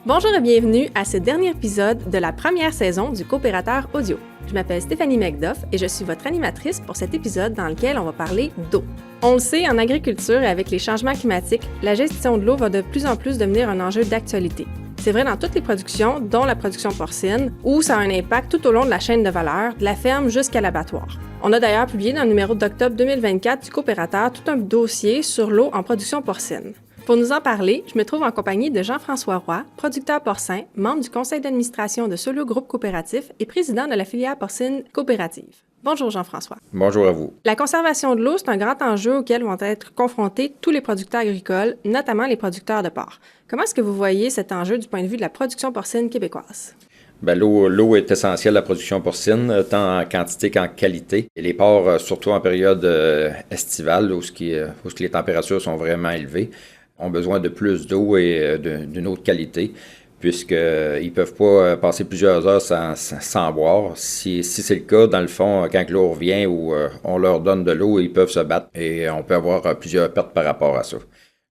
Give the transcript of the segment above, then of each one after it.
Bonjour et bienvenue à ce dernier épisode de la première saison du Coopérateur Audio. Je m'appelle Stéphanie McDuff et je suis votre animatrice pour cet épisode dans lequel on va parler d'eau. On le sait, en agriculture et avec les changements climatiques, la gestion de l'eau va de plus en plus devenir un enjeu d'actualité. C'est vrai dans toutes les productions, dont la production porcine, où ça a un impact tout au long de la chaîne de valeur, de la ferme jusqu'à l'abattoir. On a d'ailleurs publié dans le numéro d'octobre 2024 du Coopérateur tout un dossier sur l'eau en production porcine. Pour nous en parler, je me trouve en compagnie de Jean-François Roy, producteur porcin, membre du conseil d'administration de Solo Groupe Coopératif et président de la filière porcine coopérative. Bonjour Jean-François. Bonjour à vous. La conservation de l'eau, c'est un grand enjeu auquel vont être confrontés tous les producteurs agricoles, notamment les producteurs de porc. Comment est-ce que vous voyez cet enjeu du point de vue de la production porcine québécoise? L'eau est essentielle à la production porcine, tant en quantité qu'en qualité. Et les porcs, surtout en période estivale, où les températures sont vraiment élevées, ont besoin de plus d'eau et d'une eau de qualité, puisqu'ils ne peuvent pas passer plusieurs heures sans boire. Si c'est le cas, dans le fond, quand l'eau revient ou on leur donne de l'eau, ils peuvent se battre et on peut avoir plusieurs pertes par rapport à ça.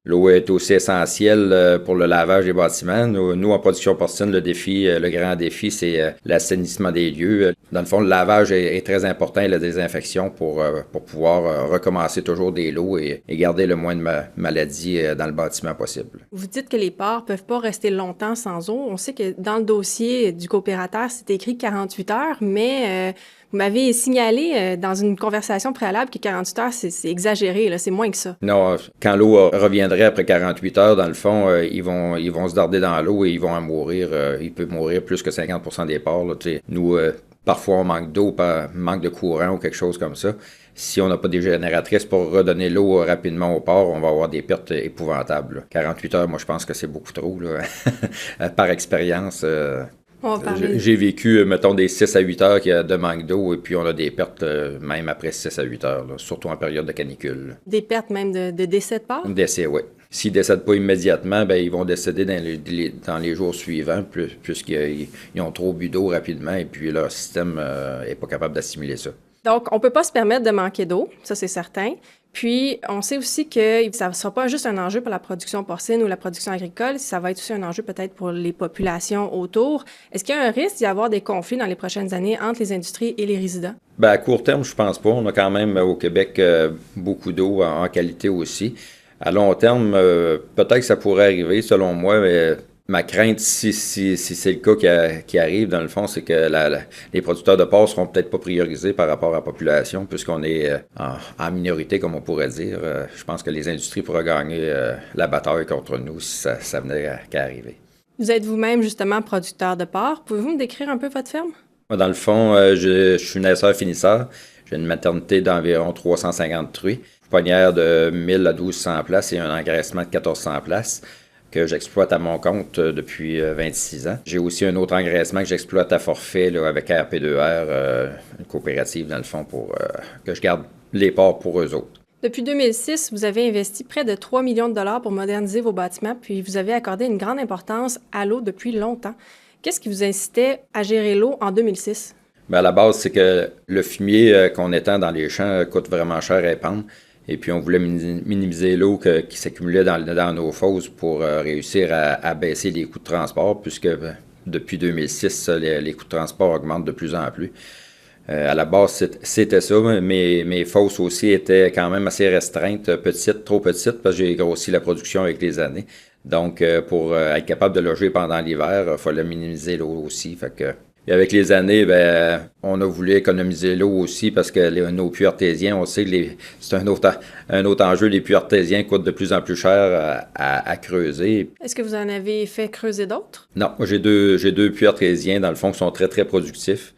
L'eau est aussi essentielle pour le lavage des bâtiments. Nous, en production porcine, le grand défi, c'est l'assainissement des lieux. Dans le fond, le lavage est très important et la désinfection pour pouvoir recommencer toujours des lots et garder le moins de maladies dans le bâtiment possible. Vous dites que les porcs ne peuvent pas rester longtemps sans eau. On sait que dans le dossier du coopérateur, c'est écrit 48 heures, mais vous m'avez signalé dans une conversation préalable que 48 heures, c'est exagéré, là, c'est moins que ça. Non, quand l'eau reviendrait après 48 heures, dans le fond, ils vont se darder dans l'eau et ils vont en mourir. Il peut mourir plus que 50% des porcs. Là, nous, parfois, on manque d'eau, manque de courant ou quelque chose comme ça. Si on n'a pas des génératrices pour redonner l'eau rapidement au porc, on va avoir des pertes épouvantables. Là. 48 heures, moi, je pense que c'est beaucoup trop. Là. Par expérience, j'ai vécu, mettons, des 6 à 8 heures de manque d'eau et puis on a des pertes même après 6 à 8 heures, là, surtout en période de canicule. Des pertes même de décès de porc? Décès, oui. S'ils ne décèdent pas immédiatement, ils vont décéder dans les jours suivants, puisqu'ils ont trop bu d'eau rapidement et puis leur système n'est pas capable d'assimiler ça. Donc, on ne peut pas se permettre de manquer d'eau, ça c'est certain. Puis, on sait aussi que ça ne sera pas juste un enjeu pour la production porcine ou la production agricole, ça va être aussi un enjeu peut-être pour les populations autour. Est-ce qu'il y a un risque d'y avoir des conflits dans les prochaines années entre les industries et les résidents? À court terme, je pense pas. On a quand même au Québec beaucoup d'eau en qualité aussi. À long terme, peut-être que ça pourrait arriver, selon moi, mais ma crainte, si c'est le cas qui arrive, dans le fond, c'est que les producteurs de porc seront peut-être pas priorisés par rapport à la population, puisqu'on est en minorité, comme on pourrait dire. Je pense que les industries pourraient gagner la bataille contre nous si ça venait qu'à arriver. Vous êtes vous-même, justement, producteur de porc. Pouvez-vous me décrire un peu votre ferme? Moi, dans le fond, je suis naisseur-finisseur. J'ai une maternité d'environ 350 truies, une poinière de 1000 à 1200 places et un engraissement de 1400 places. Que j'exploite à mon compte depuis 26 ans. J'ai aussi un autre engraissement que j'exploite à forfait là, avec RP2R, une coopérative dans le fond, pour que je garde les porcs pour eux autres. Depuis 2006, vous avez investi près de 3 millions de dollars pour moderniser vos bâtiments, puis vous avez accordé une grande importance à l'eau depuis longtemps. Qu'est-ce qui vous incitait à gérer l'eau en 2006? À la base, c'est que le fumier qu'on étend dans les champs coûte vraiment cher à épandre. Et puis, on voulait minimiser l'eau qui s'accumulait dans nos fosses pour réussir à baisser les coûts de transport, puisque depuis 2006, les coûts de transport augmentent de plus en plus. À la base, c'était ça, mais mes fosses aussi étaient quand même assez restreintes, trop petites, parce que j'ai grossi la production avec les années. Donc, pour être capable de loger pendant l'hiver, il fallait minimiser l'eau aussi. Fait que, et avec les années, on a voulu économiser l'eau aussi parce que nos puits artésiens, on sait que c'est un autre enjeu. Les puits artésiens coûtent de plus en plus cher à creuser. Est-ce que vous en avez fait creuser d'autres? Non, moi j'ai deux puits artésiens, dans le fond, qui sont très, très productifs.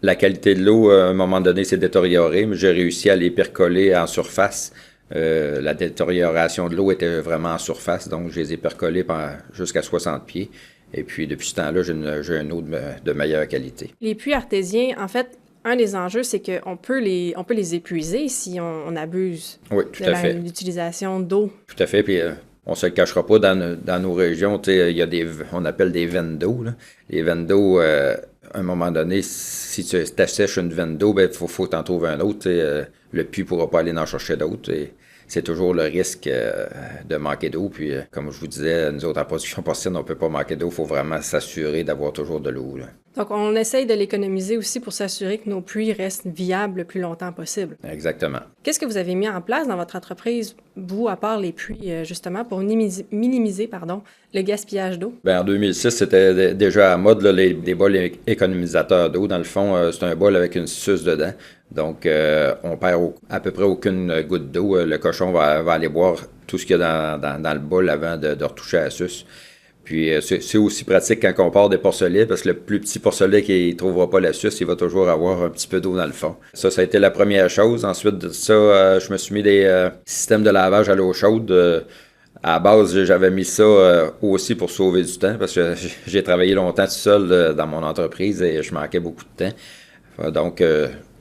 La qualité de l'eau, à un moment donné, s'est détériorée, mais j'ai réussi à les percoler en surface. La détérioration de l'eau était vraiment en surface, donc je les ai percolés jusqu'à 60 pieds. Et puis, depuis ce temps-là, j'ai une eau de meilleure qualité. Les puits artésiens, en fait, un des enjeux, c'est qu'on peut les épuiser si on abuse de l'utilisation d'eau. Tout à fait. Puis, on se le cachera pas, dans nos régions, il y a on appelle des veines d'eau. Là. Les veines d'eau, à un moment donné, si tu assèches une veine d'eau, il faut t'en trouver un autre. Le puits ne pourra pas aller en chercher d'autres. c'est toujours le risque de manquer d'eau. Puis, comme je vous disais, nous autres, en production porcine, on ne peut pas manquer d'eau. Il faut vraiment s'assurer d'avoir toujours de l'eau, là. Donc, on essaye de l'économiser aussi pour s'assurer que nos puits restent viables le plus longtemps possible. Exactement. Qu'est-ce que vous avez mis en place dans votre entreprise, vous, à part les puits, justement, pour minimiser le gaspillage d'eau? Bien, en 2006, c'était déjà à la mode, là, des bols économisateurs d'eau. Dans le fond, c'est un bol avec une suce dedans. Donc, on perd à peu près aucune goutte d'eau. Le cochon va aller boire tout ce qu'il y a dans le bol avant de retoucher la suce. Puis, c'est aussi pratique quand on part des porcelets, parce que le plus petit porcelet qui ne trouvera pas la suce, il va toujours avoir un petit peu d'eau dans le fond. Ça a été la première chose. Ensuite de ça, je me suis mis des systèmes de lavage à l'eau chaude. À la base, j'avais mis ça aussi pour sauver du temps, parce que j'ai travaillé longtemps tout seul dans mon entreprise et je manquais beaucoup de temps. Donc,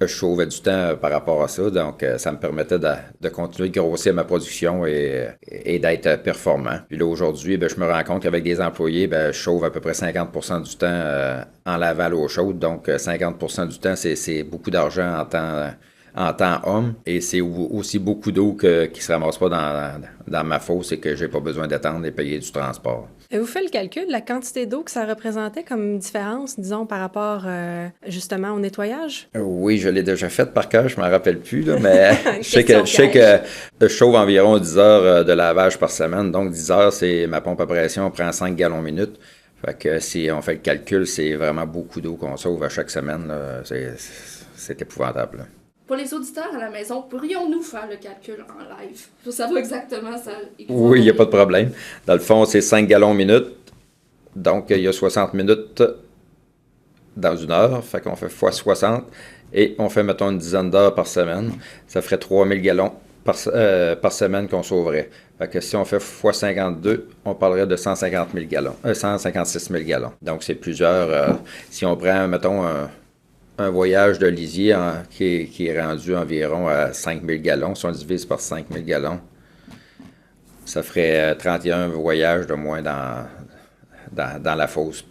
je sauvais du temps par rapport à ça. Donc, ça me permettait de continuer de grossir ma production et d'être performant. Puis là, aujourd'hui, je me rends compte qu'avec des employés, je sauve à peu près 50% du temps en lavant l'eau chaude. Donc, 50% du temps, c'est beaucoup d'argent en temps homme. Et c'est aussi beaucoup d'eau qui ne se ramasse pas dans ma fosse et que j'ai pas besoin d'attendre et payer du transport. Vous faites le calcul de la quantité d'eau que ça représentait comme différence, disons, par rapport justement au nettoyage? Oui, je l'ai déjà fait par cœur, je ne m'en rappelle plus, là, mais je sais que je chauffe environ 10 heures de lavage par semaine. Donc 10 heures, c'est ma pompe à pression, on prend 5 gallons minute. Fait que si on fait le calcul, c'est vraiment beaucoup d'eau qu'on sauve à chaque semaine, là. C'est épouvantable, là. Pour les auditeurs à la maison, pourrions-nous faire le calcul en live? Pour savoir exactement ça. Oui, il n'y a pas de problème. Dans le fond, c'est 5 gallons minute. Donc, il y a 60 minutes dans une heure. Fait qu'on fait x 60. Et on fait, mettons, une dizaine d'heures par semaine. Ça ferait 3000 gallons par semaine qu'on sauverait. Fait que si on fait x 52, on parlerait de 150 000 gallons. 156 000 gallons. Donc, c'est plusieurs... si on prend, mettons, un voyage de lisier qui est rendu environ à 5 000 gallons. Si on divise par 5 000 gallons, ça ferait 31 voyages de moins dans la fosse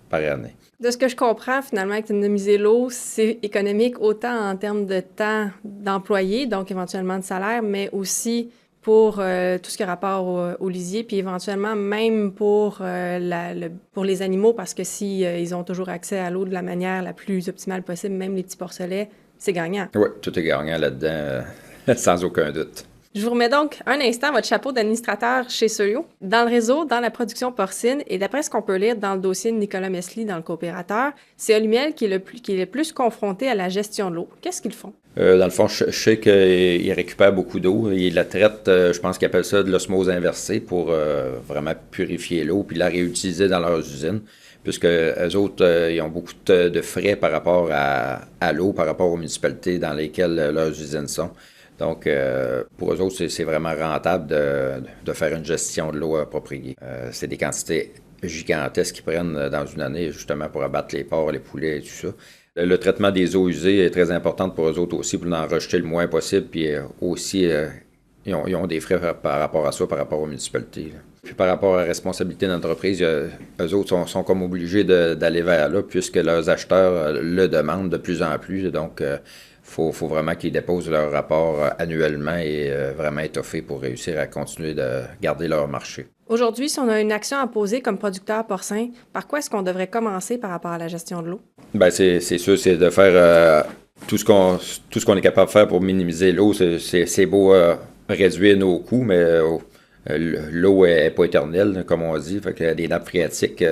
par année. De ce que je comprends, finalement, économiser l'eau, c'est économique autant en termes de temps d'employé, donc éventuellement de salaire, mais aussi pour tout ce qui a rapport au lisier, puis éventuellement même pour les animaux, parce que si ils ont toujours accès à l'eau de la manière la plus optimale possible, même les petits porcelets, c'est gagnant. Oui, tout est gagnant là-dedans, sans aucun doute. Je vous remets donc un instant votre chapeau d'administrateur chez Solio. Dans le réseau, dans la production porcine, et d'après ce qu'on peut lire dans le dossier de Nicolas Mesli dans le coopérateur, c'est Olumiel qui est le plus confronté à la gestion de l'eau. Qu'est-ce qu'ils font? Dans le fond, je sais qu'ils récupèrent beaucoup d'eau. Ils la traitent, je pense qu'ils appellent ça de l'osmose inversée pour vraiment purifier l'eau puis la réutiliser dans leurs usines. Puisque eux autres, ils ont beaucoup de frais par rapport à l'eau, par rapport aux municipalités dans lesquelles leurs usines sont. Donc, pour eux autres, c'est vraiment rentable de faire une gestion de l'eau appropriée. C'est des quantités gigantesques qu'ils prennent dans une année, justement, pour abattre les porcs, les poulets et tout ça. Le traitement des eaux usées est très important pour eux autres aussi, pour en rejeter le moins possible. Puis aussi, ils ont des frais par rapport à ça, par rapport aux municipalités, là. Puis par rapport à la responsabilité d'entreprise, eux autres sont comme obligés d'aller vers là, puisque leurs acheteurs le demandent de plus en plus. Donc, faut vraiment qu'ils déposent leur rapport annuellement et vraiment étoffé pour réussir à continuer de garder leur marché. Aujourd'hui, si on a une action à poser comme producteur porcin, par quoi est-ce qu'on devrait commencer par rapport à la gestion de l'eau? Bien, c'est sûr, c'est de faire tout ce qu'on est capable de faire pour minimiser l'eau. C'est beau réduire nos coûts, mais l'eau n'est pas éternelle, comme on dit. Fait que des nappes phréatiques,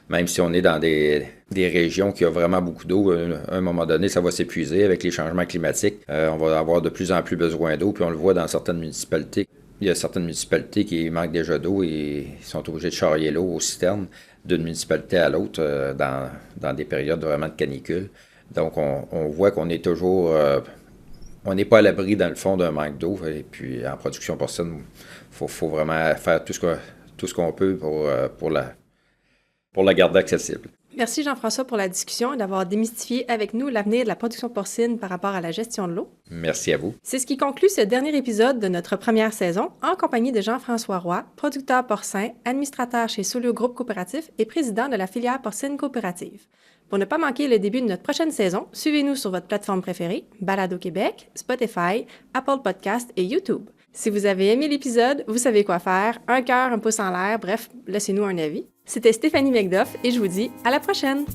même si on est dans des régions qui ont vraiment beaucoup d'eau, à un moment donné, ça va s'épuiser avec les changements climatiques. On va avoir de plus en plus besoin d'eau, puis on le voit dans certaines municipalités. Il y a certaines municipalités qui manquent déjà d'eau et ils sont obligés de charrier l'eau aux citernes d'une municipalité à l'autre dans des périodes vraiment de canicule. Donc, on voit qu'on est toujours... on n'est pas à l'abri, dans le fond, d'un manque d'eau. Et puis, en production porcine, il faut vraiment faire tout ce qu'on peut pour la garder accessible. Merci Jean-François pour la discussion et d'avoir démystifié avec nous l'avenir de la production porcine par rapport à la gestion de l'eau. Merci à vous. C'est ce qui conclut ce dernier épisode de notre première saison en compagnie de Jean-François Roy, producteur porcin, administrateur chez Solio Groupe Coopératif et président de la filière porcine coopérative. Pour ne pas manquer le début de notre prochaine saison, suivez-nous sur votre plateforme préférée, Balado Québec, Spotify, Apple Podcasts et YouTube. Si vous avez aimé l'épisode, vous savez quoi faire. Un cœur, un pouce en l'air, bref, laissez-nous un avis. C'était Stéphanie McDuff et je vous dis à la prochaine!